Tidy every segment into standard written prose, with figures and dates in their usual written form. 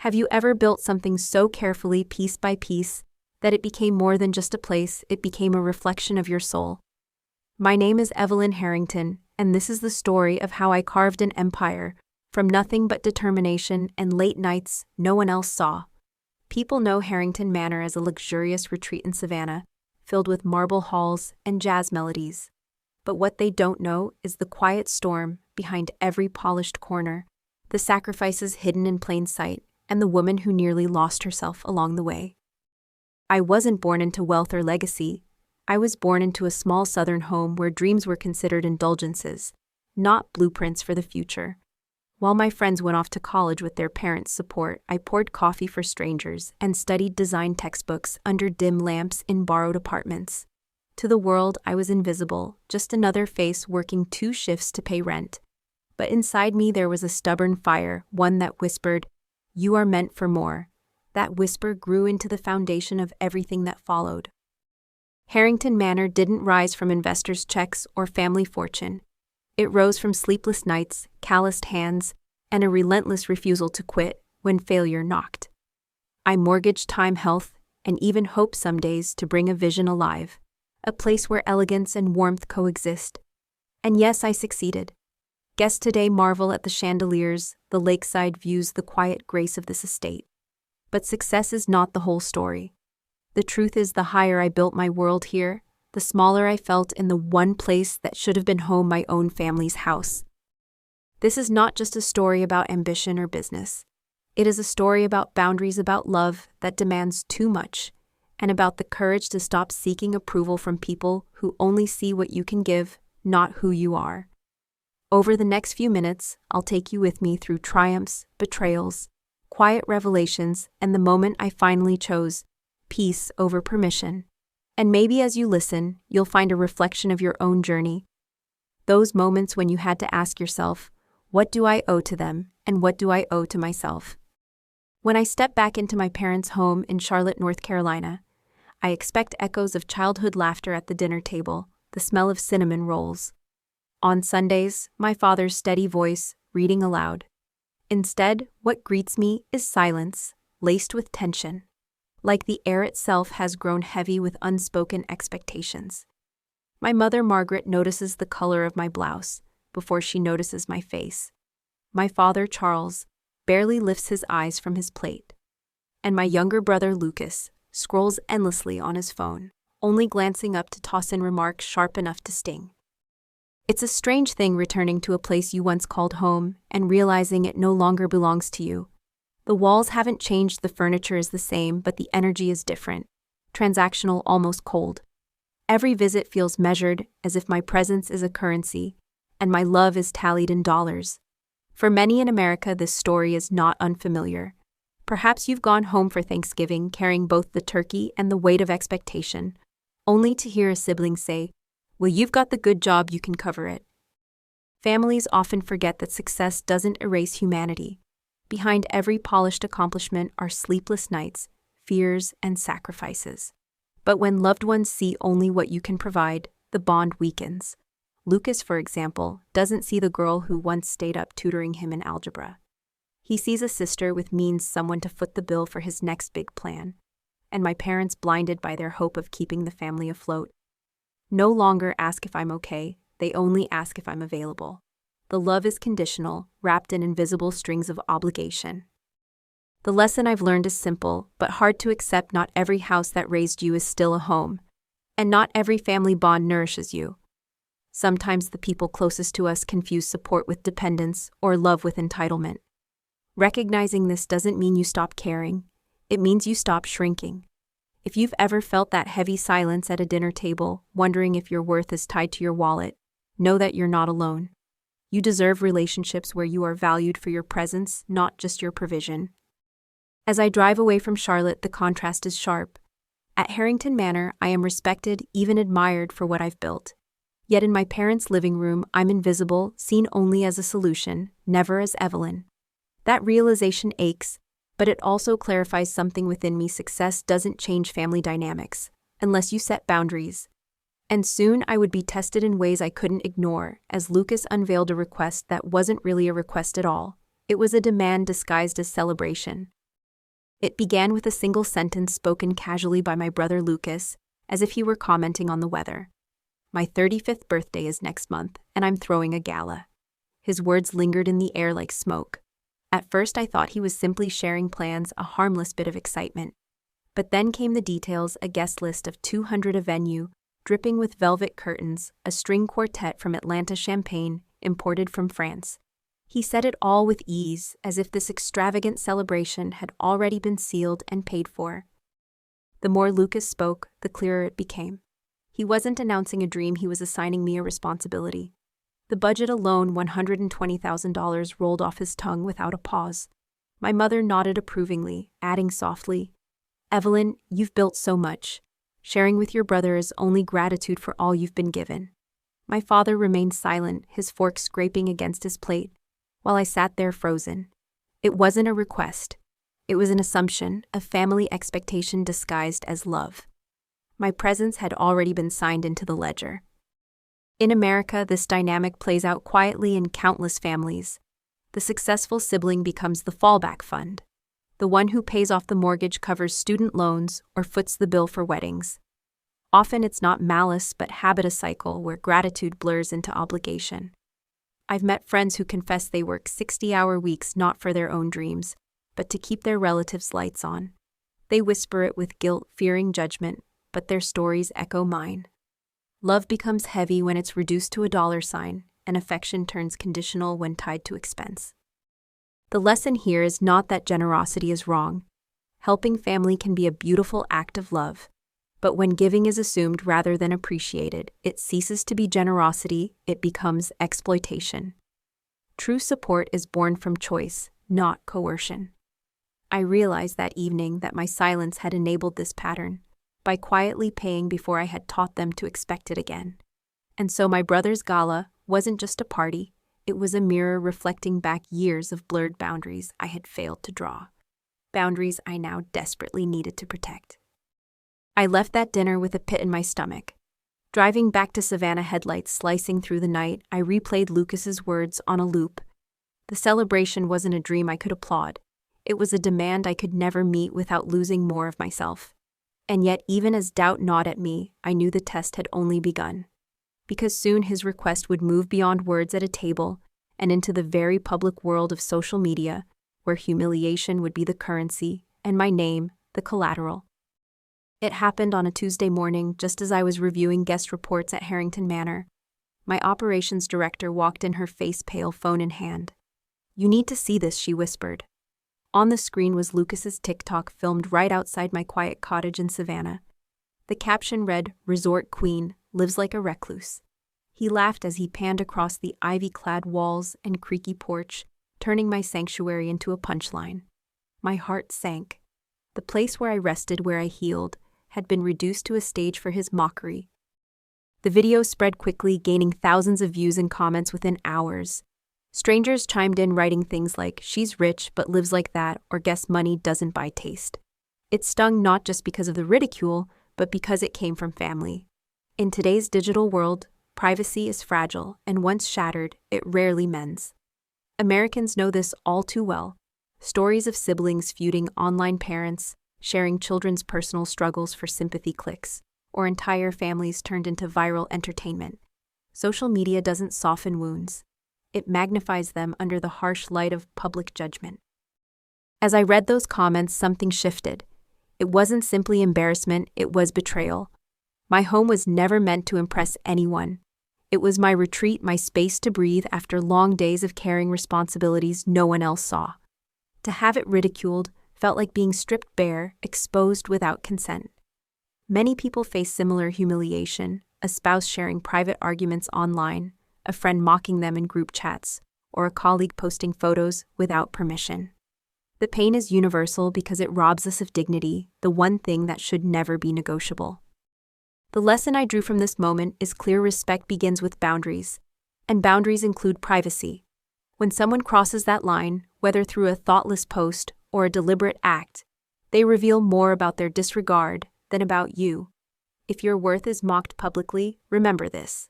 Have you ever built something so carefully, piece by piece, that it became more than just a place, it became a reflection of your soul? My name is Evelyn Harrington, and this is the story of how I carved an empire, from nothing but determination and late nights no one else saw. People know Harrington Manor as a luxurious retreat in Savannah, filled with marble halls and jazz melodies. But what they don't know is the quiet storm behind every polished corner, the sacrifices hidden in plain sight, and the woman who nearly lost herself along the way. I wasn't born into wealth or legacy. I was born into a small southern home where dreams were considered indulgences, not blueprints for the future. While my friends went off to college with their parents' support, I poured coffee for strangers and studied design textbooks under dim lamps in borrowed apartments. To the world, I was invisible, just another face working 2 shifts to pay rent. But inside me there was a stubborn fire, one that whispered, "You are meant for more." That whisper grew into the foundation of everything that followed. Harrington Manor didn't rise from investors' checks or family fortune. It rose from sleepless nights, calloused hands, and a relentless refusal to quit when failure knocked. I mortgaged time, health, and even hope some days to bring a vision alive, a place where elegance and warmth coexist. And yes, I succeeded. Guests today marvel at the chandeliers, the lakeside views, the quiet grace of this estate. But success is not the whole story. The truth is, the higher I built my world here, the smaller I felt in the one place that should have been home, my own family's house. This is not just a story about ambition or business. It is a story about boundaries, about love that demands too much, and about the courage to stop seeking approval from people who only see what you can give, not who you are. Over the next few minutes, I'll take you with me through triumphs, betrayals, quiet revelations, and the moment I finally chose peace over permission. And maybe as you listen, you'll find a reflection of your own journey. Those moments when you had to ask yourself, what do I owe to them, and what do I owe to myself? When I step back into my parents' home in Charlotte, North Carolina, I expect echoes of childhood laughter at the dinner table, the smell of cinnamon rolls. On Sundays, my father's steady voice, reading aloud. Instead, what greets me is silence, laced with tension. Like the air itself has grown heavy with unspoken expectations. My mother, Margaret, notices the color of my blouse before she notices my face. My father, Charles, barely lifts his eyes from his plate. And my younger brother, Lucas, scrolls endlessly on his phone, only glancing up to toss in remarks sharp enough to sting. It's a strange thing returning to a place you once called home and realizing it no longer belongs to you. The walls haven't changed, the furniture is the same, but the energy is different, transactional, almost cold. Every visit feels measured, as if my presence is a currency, and my love is tallied in dollars. For many in America, this story is not unfamiliar. Perhaps you've gone home for Thanksgiving carrying both the turkey and the weight of expectation, only to hear a sibling say, "Well, you've got the good job, you can cover it." Families often forget that success doesn't erase humanity. Behind every polished accomplishment are sleepless nights, fears, and sacrifices. But when loved ones see only what you can provide, the bond weakens. Lucas, for example, doesn't see the girl who once stayed up tutoring him in algebra. He sees a sister with means, someone to foot the bill for his next big plan. And my parents, blinded by their hope of keeping the family afloat, no longer ask if I'm okay, they only ask if I'm available. The love is conditional, wrapped in invisible strings of obligation. The lesson I've learned is simple, but hard to accept. Not every house that raised you is still a home, and not every family bond nourishes you. Sometimes the people closest to us confuse support with dependence or love with entitlement. Recognizing this doesn't mean you stop caring, it means you stop shrinking. If you've ever felt that heavy silence at a dinner table, wondering if your worth is tied to your wallet, know that you're not alone. You deserve relationships where you are valued for your presence, not just your provision. As I drive away from Charlotte, the contrast is sharp. At Harrington Manor, I am respected, even admired for what I've built. Yet in my parents' living room, I'm invisible, seen only as a solution, never as Evelyn. That realization aches, but it also clarifies something within me. Success doesn't change family dynamics, unless you set boundaries. And soon I would be tested in ways I couldn't ignore, as Lucas unveiled a request that wasn't really a request at all. It was a demand disguised as celebration. It began with a single sentence spoken casually by my brother Lucas, as if he were commenting on the weather. "My 35th birthday is next month, and I'm throwing a gala." His words lingered in the air like smoke. At first I thought he was simply sharing plans, a harmless bit of excitement. But then came the details, a guest list of 200, a venue, dripping with velvet curtains, a string quartet from Atlanta, champagne, imported from France. He said it all with ease, as if this extravagant celebration had already been sealed and paid for. The more Lucas spoke, the clearer it became. He wasn't announcing a dream, he was assigning me a responsibility. The budget alone, $120,000, rolled off his tongue without a pause. My mother nodded approvingly, adding softly, "Evelyn, you've built so much. Sharing with your brother is only gratitude for all you've been given." My father remained silent, his fork scraping against his plate, while I sat there frozen. It wasn't a request. It was an assumption, a family expectation disguised as love. My presence had already been signed into the ledger. In America, this dynamic plays out quietly in countless families. The successful sibling becomes the fallback fund. The one who pays off the mortgage, covers student loans, or foots the bill for weddings. Often it's not malice but habit, a cycle where gratitude blurs into obligation. I've met friends who confess they work 60-hour weeks not for their own dreams, but to keep their relatives' lights on. They whisper it with guilt, fearing judgment, but their stories echo mine. Love becomes heavy when it's reduced to a dollar sign, and affection turns conditional when tied to expense. The lesson here is not that generosity is wrong. Helping family can be a beautiful act of love. But when giving is assumed rather than appreciated, it ceases to be generosity, it becomes exploitation. True support is born from choice, not coercion. I realized that evening that my silence had enabled this pattern, by quietly paying before I had taught them to expect it again. And so my brother's gala wasn't just a party, it was a mirror reflecting back years of blurred boundaries I had failed to draw. Boundaries I now desperately needed to protect. I left that dinner with a pit in my stomach. Driving back to Savannah, headlights slicing through the night, I replayed Lucas's words on a loop. The celebration wasn't a dream I could applaud. It was a demand I could never meet without losing more of myself. And yet, even as doubt gnawed at me, I knew the test had only begun. Because soon his request would move beyond words at a table and into the very public world of social media, where humiliation would be the currency and my name the collateral. It happened on a Tuesday morning, just as I was reviewing guest reports at Harrington Manor. My operations director walked in, her face pale, phone in hand. "You need to see this," she whispered. On the screen was Lucas's TikTok, filmed right outside my quiet cottage in Savannah. The caption read, "Resort Queen, lives like a recluse." He laughed as he panned across the ivy-clad walls and creaky porch, turning my sanctuary into a punchline. My heart sank. The place where I rested, where I healed, had been reduced to a stage for his mockery. The video spread quickly, gaining thousands of views and comments within hours. Strangers chimed in, writing things like, "She's rich but lives like that," or "Guess money doesn't buy taste." It stung not just because of the ridicule, but because it came from family. In today's digital world, privacy is fragile, and once shattered, it rarely mends. Americans know this all too well. Stories of siblings feuding, online parents sharing children's personal struggles for sympathy clicks, or entire families turned into viral entertainment. Social media doesn't soften wounds. It magnifies them under the harsh light of public judgment. As I read those comments, something shifted. It wasn't simply embarrassment, it was betrayal. My home was never meant to impress anyone. It was my retreat, my space to breathe after long days of carrying responsibilities no one else saw. To have it ridiculed felt like being stripped bare, exposed without consent. Many people face similar humiliation, a spouse sharing private arguments online, a friend mocking them in group chats, or a colleague posting photos without permission. The pain is universal because it robs us of dignity, the one thing that should never be negotiable. The lesson I drew from this moment is clear: respect begins with boundaries, and boundaries include privacy. When someone crosses that line, whether through a thoughtless post or a deliberate act, they reveal more about their disregard than about you. If your worth is mocked publicly, remember this.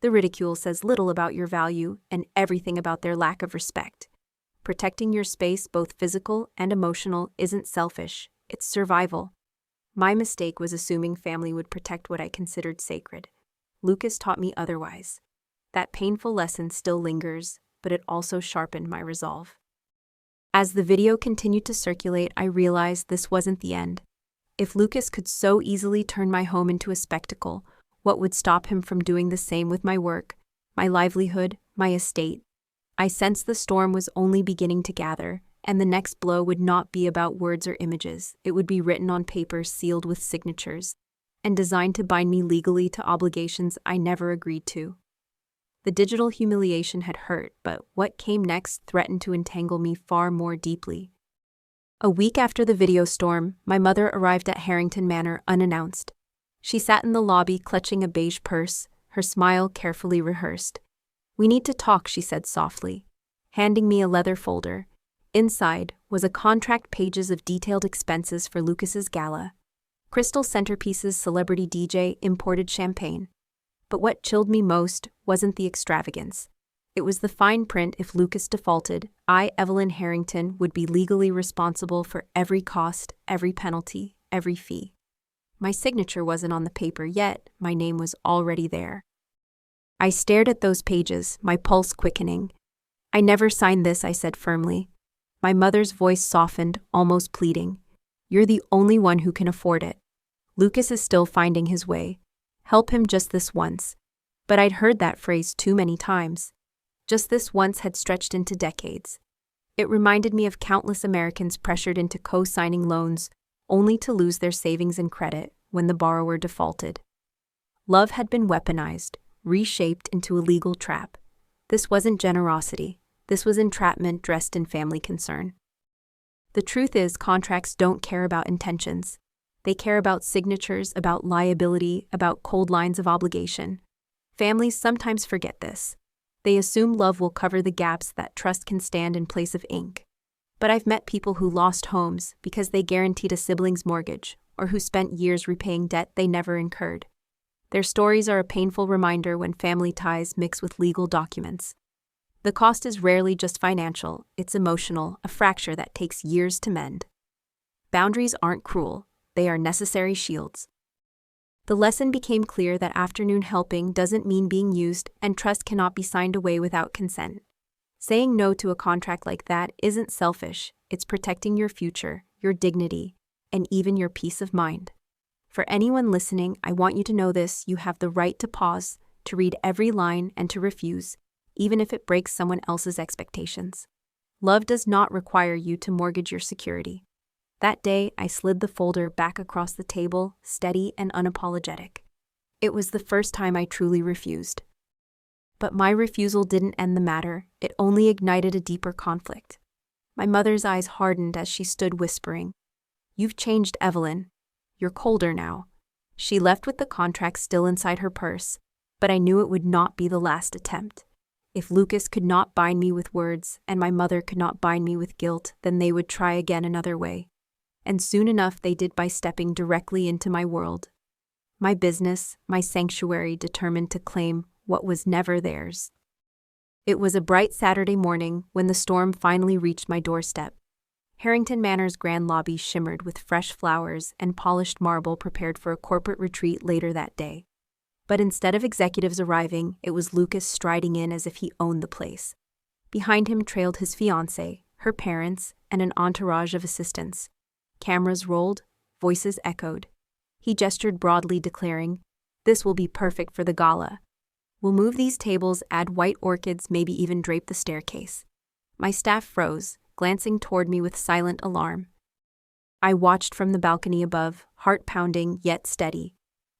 The ridicule says little about your value and everything about their lack of respect. Protecting your space, both physical and emotional, isn't selfish, it's survival. My mistake was assuming family would protect what I considered sacred. Lucas taught me otherwise. That painful lesson still lingers, but it also sharpened my resolve. As the video continued to circulate, I realized this wasn't the end. If Lucas could so easily turn my home into a spectacle, what would stop him from doing the same with my work, my livelihood, my estate? I sensed the storm was only beginning to gather, and the next blow would not be about words or images. It would be written on paper sealed with signatures, and designed to bind me legally to obligations I never agreed to. The digital humiliation had hurt, but what came next threatened to entangle me far more deeply. A week after the video storm, my mother arrived at Harrington Manor unannounced. She sat in the lobby clutching a beige purse, her smile carefully rehearsed. "We need to talk," she said softly, handing me a leather folder. Inside was a contract, pages of detailed expenses for Lucas's gala. Crystal centerpieces, celebrity DJ, imported champagne. But what chilled me most wasn't the extravagance. It was the fine print. If Lucas defaulted, I, Evelyn Harrington, would be legally responsible for every cost, every penalty, every fee. My signature wasn't on the paper yet, my name was already there. I stared at those pages, my pulse quickening. "I never signed this," I said firmly. My mother's voice softened, almost pleading. "You're the only one who can afford it. Lucas is still finding his way. Help him just this once." But I'd heard that phrase too many times. Just this once had stretched into decades. It reminded me of countless Americans pressured into co-signing loans, only to lose their savings and credit when the borrower defaulted. Love had been weaponized, reshaped into a legal trap. This wasn't generosity. This was entrapment dressed in family concern. The truth is, contracts don't care about intentions. They care about signatures, about liability, about cold lines of obligation. Families sometimes forget this. They assume love will cover the gaps that trust can stand in place of ink. But I've met people who lost homes because they guaranteed a sibling's mortgage, or who spent years repaying debt they never incurred. Their stories are a painful reminder when family ties mix with legal documents. The cost is rarely just financial, it's emotional, a fracture that takes years to mend. Boundaries aren't cruel, they are necessary shields. The lesson became clear that afternoon helping doesn't mean being used, and trust cannot be signed away without consent. Saying no to a contract like that isn't selfish, it's protecting your future, your dignity, and even your peace of mind. For anyone listening, I want you to know this: you have the right to pause, to read every line, and to refuse, even if it breaks someone else's expectations. Love does not require you to mortgage your security. That day, I slid the folder back across the table, steady and unapologetic. It was the first time I truly refused. But my refusal didn't end the matter, it only ignited a deeper conflict. My mother's eyes hardened as she stood whispering, "You've changed, Evelyn. You're colder now." She left with the contract still inside her purse, but I knew it would not be the last attempt. If Lucas could not bind me with words, and my mother could not bind me with guilt, then they would try again another way. And soon enough they did, by stepping directly into my world. My business, my sanctuary, determined to claim what was never theirs. It was a bright Saturday morning when the storm finally reached my doorstep. Harrington Manor's grand lobby shimmered with fresh flowers and polished marble, prepared for a corporate retreat later that day. But instead of executives arriving, it was Lucas striding in as if he owned the place. Behind him trailed his fiancée, her parents, and an entourage of assistants. Cameras rolled, voices echoed. He gestured broadly, declaring, "This will be perfect for the gala. We'll move these tables, add white orchids, maybe even drape the staircase." My staff froze, glancing toward me with silent alarm. I watched from the balcony above, heart pounding yet steady.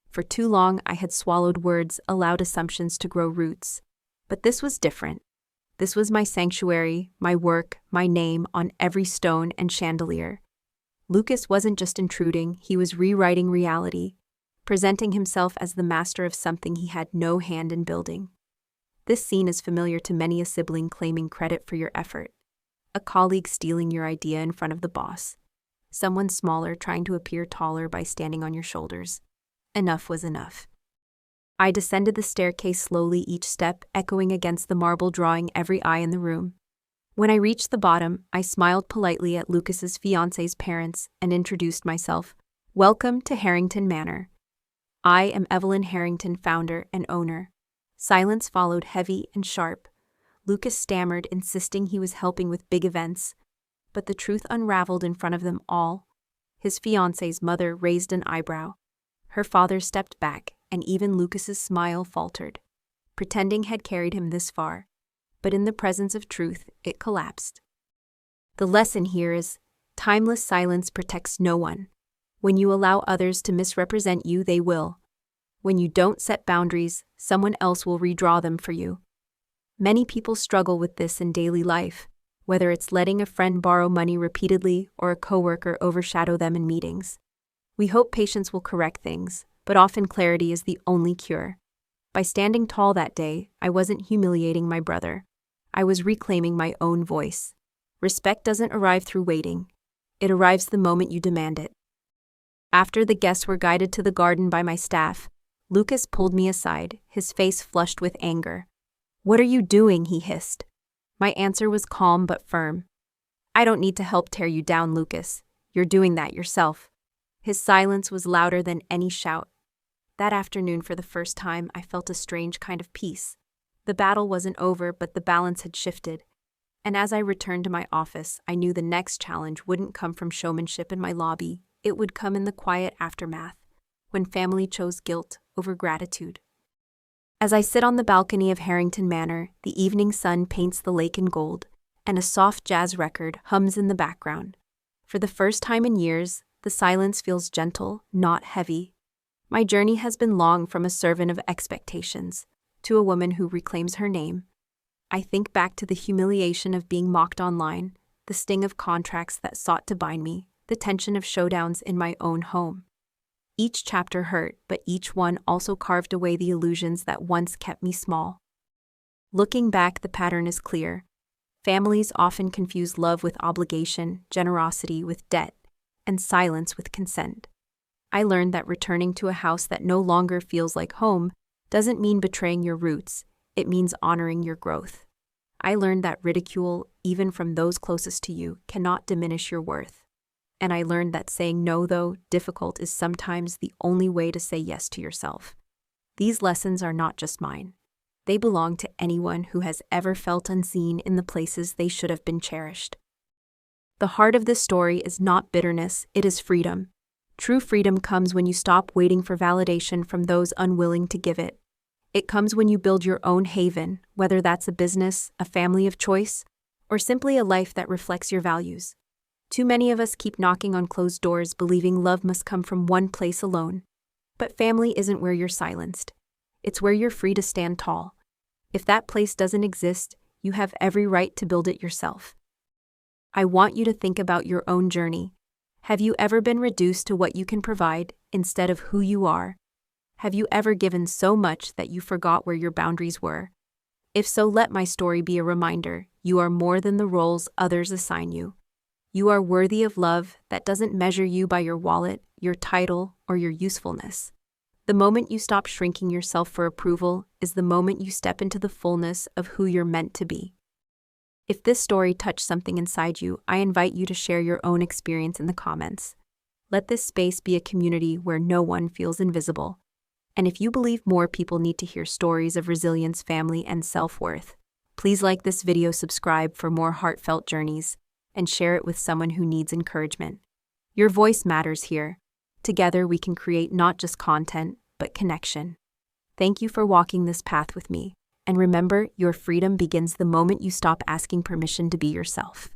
For too long I had swallowed words, allowed assumptions to grow roots. But this was different. This was my sanctuary, my work, my name on every stone and chandelier. Lucas wasn't just intruding, he was rewriting reality, presenting himself as the master of something he had no hand in building. This scene is familiar to many: a sibling claiming credit for your effort, a colleague stealing your idea in front of the boss, someone smaller trying to appear taller by standing on your shoulders. Enough was enough. I descended the staircase slowly, each step echoing against the marble, drawing every eye in the room. When I reached the bottom, I smiled politely at Lucas's fiance's parents and introduced myself. Welcome to Harrington Manor. I am Evelyn Harrington, founder and owner. Silence followed, heavy and sharp. Lucas stammered, insisting he was helping with big events. But the truth unraveled in front of them all. His fiance's mother raised an eyebrow. Her father stepped back, and even Lucas's smile faltered. Pretending had carried him this far. But in the presence of truth, it collapsed. The lesson here is, timeless silence protects no one. When you allow others to misrepresent you, they will. When you don't set boundaries, someone else will redraw them for you. Many people struggle with this in daily life, whether it's letting a friend borrow money repeatedly or a coworker overshadow them in meetings. We hope patience will correct things, but often clarity is the only cure. By standing tall that day, I wasn't humiliating my brother. I was reclaiming my own voice. Respect doesn't arrive through waiting. It arrives the moment you demand it. After the guests were guided to the garden by my staff, Lucas pulled me aside, his face flushed with anger. "What are you doing?" he hissed. My answer was calm but firm. "I don't need to help tear you down, Lucas. You're doing that yourself." His silence was louder than any shout. That afternoon, for the first time, I felt a strange kind of peace. The battle wasn't over, but the balance had shifted. And as I returned to my office, I knew the next challenge wouldn't come from showmanship in my lobby. It would come in the quiet aftermath, when family chose guilt over gratitude. As I sit on the balcony of Harrington Manor, the evening sun paints the lake in gold, and a soft jazz record hums in the background. For the first time in years, the silence feels gentle, not heavy. My journey has been long, from a servant of expectations to a woman who reclaims her name. I think back to the humiliation of being mocked online, the sting of contracts that sought to bind me, the tension of showdowns in my own home. Each chapter hurt, but each one also carved away the illusions that once kept me small. Looking back, the pattern is clear. Families often confuse love with obligation, generosity with debt, and silence with consent. I learned that returning to a house that no longer feels like home doesn't mean betraying your roots, it means honoring your growth. I learned that ridicule, even from those closest to you, cannot diminish your worth. And I learned that saying no, though difficult, is sometimes the only way to say yes to yourself. These lessons are not just mine. They belong to anyone who has ever felt unseen in the places they should have been cherished. The heart of this story is not bitterness, it is freedom. True freedom comes when you stop waiting for validation from those unwilling to give it. It comes when you build your own haven, whether that's a business, a family of choice, or simply a life that reflects your values. Too many of us keep knocking on closed doors, believing love must come from one place alone. But family isn't where you're silenced. It's where you're free to stand tall. If that place doesn't exist, you have every right to build it yourself. I want you to think about your own journey. Have you ever been reduced to what you can provide instead of who you are? Have you ever given so much that you forgot where your boundaries were? If so, let my story be a reminder. You are more than the roles others assign you. You are worthy of love that doesn't measure you by your wallet, your title, or your usefulness. The moment you stop shrinking yourself for approval is the moment you step into the fullness of who you're meant to be. If this story touched something inside you, I invite you to share your own experience in the comments. Let this space be a community where no one feels invisible. And if you believe more people need to hear stories of resilience, family, and self-worth, please like this video, subscribe for more heartfelt journeys, and share it with someone who needs encouragement. Your voice matters here. Together we can create not just content, but connection. Thank you for walking this path with me. And remember, your freedom begins the moment you stop asking permission to be yourself.